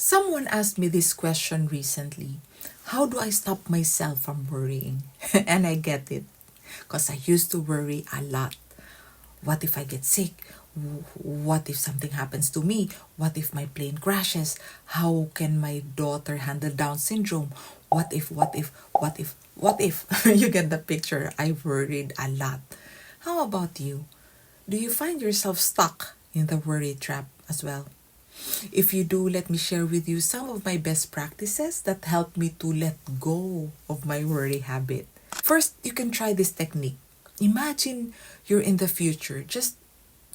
Someone asked me this question recently. How do I stop myself from worrying? And I get it. Because I used to worry a lot. What if I get sick? What if something happens to me? What if my plane crashes? How can my daughter handle Down syndrome? What if? You get the picture. I worried a lot. How about you? Do you find yourself stuck in the worry trap as well? If you do, let me share with you some of my best practices that help me to let go of my worry habit. First, you can try this technique. Imagine you're in the future, just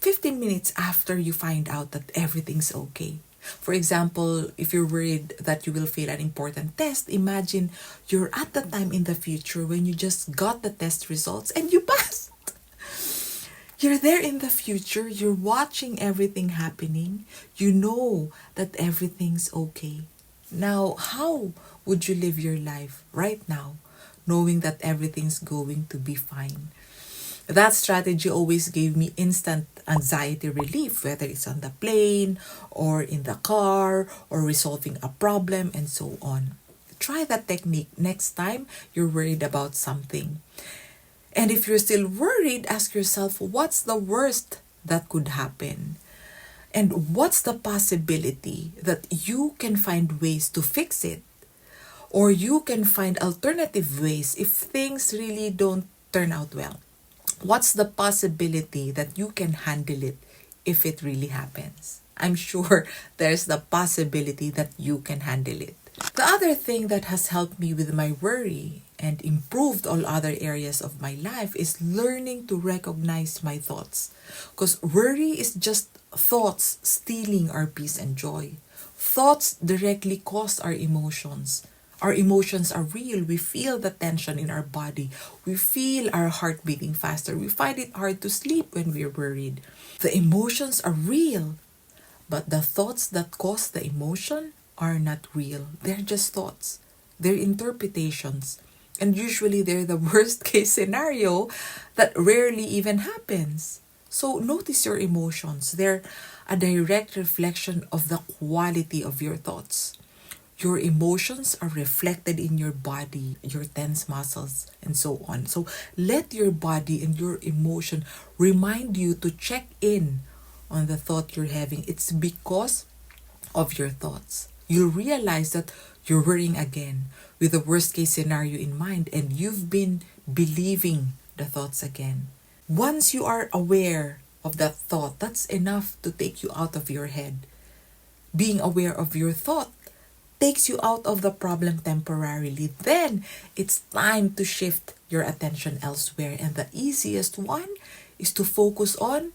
15 minutes after you find out that everything's okay. For example, if you're worried that you will fail an important test, imagine you're at the time in the future when you just got the test results and you passed. You're there in the future, you're watching everything happening, you know that everything's okay. Now, how would you live your life right now, knowing that everything's going to be fine? That strategy always gave me instant anxiety relief, whether it's on the plane or in the car or resolving a problem and so on. Try that technique next time you're worried about something. And if you're still worried, ask yourself, what's the worst that could happen? And what's the possibility that you can find ways to fix it? Or you can find alternative ways if things really don't turn out well. What's the possibility that you can handle it if it really happens? I'm sure there's the possibility that you can handle it. The other thing that has helped me with my worry and improved all other areas of my life is learning to recognize my thoughts. Because worry is just thoughts stealing our peace and joy. Thoughts directly cause our emotions. Our emotions are real. We feel the tension in our body. We feel our heart beating faster. We find it hard to sleep when we're worried. The emotions are real, but the thoughts that cause the emotion are not real. They're just thoughts. They're interpretations. And usually they're the worst case scenario that rarely even happens. So notice your emotions. They're a direct reflection of the quality of your thoughts. Your emotions are reflected in your body, your tense muscles, and so on. So let your body and your emotion remind you to check in on the thought you're having. It's because of your thoughts. You'll realize that you're worrying again with the worst case scenario in mind and you've been believing the thoughts again. Once you are aware of that thought, that's enough to take you out of your head. Being aware of your thought takes you out of the problem temporarily. Then it's time to shift your attention elsewhere. And the easiest one is to focus on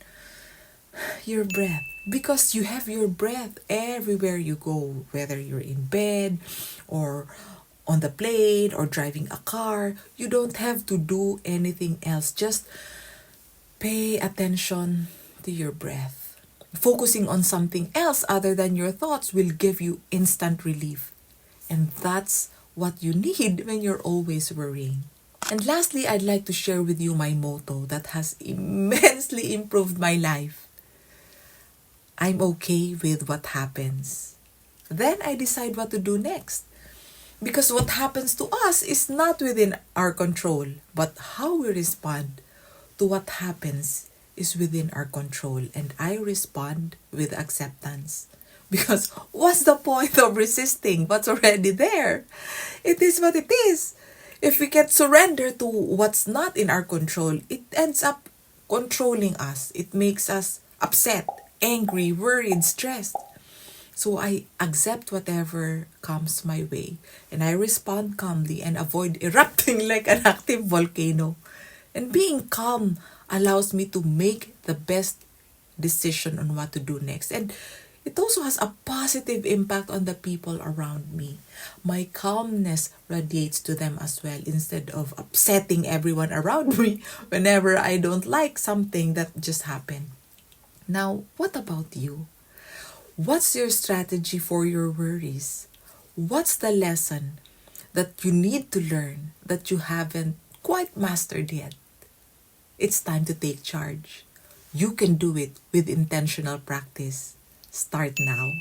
your breath. Because you have your breath everywhere you go, whether you're in bed or on the plane or driving a car. You don't have to do anything else. Just pay attention to your breath. Focusing on something else other than your thoughts will give you instant relief. And that's what you need when you're always worrying. And lastly, I'd like to share with you my motto that has immensely improved my life. I'm okay with what happens. Then I decide what to do next. Because what happens to us is not within our control, but how we respond to what happens is within our control, and I respond with acceptance. Because what's the point of resisting what's already there? It is what it is. If we can surrender to what's not in our control, it ends up controlling us. It makes us upset, angry, worried, stressed. So I accept whatever comes my way, and I respond calmly and avoid erupting like an active volcano. And being calm allows me to make the best decision on what to do next. And it also has a positive impact on the people around me. My calmness radiates to them as well instead of upsetting everyone around me whenever I don't like something that just happened. Now, what about you? What's your strategy for your worries? What's the lesson that you need to learn that you haven't quite mastered yet? It's time to take charge. You can do it with intentional practice. Start now.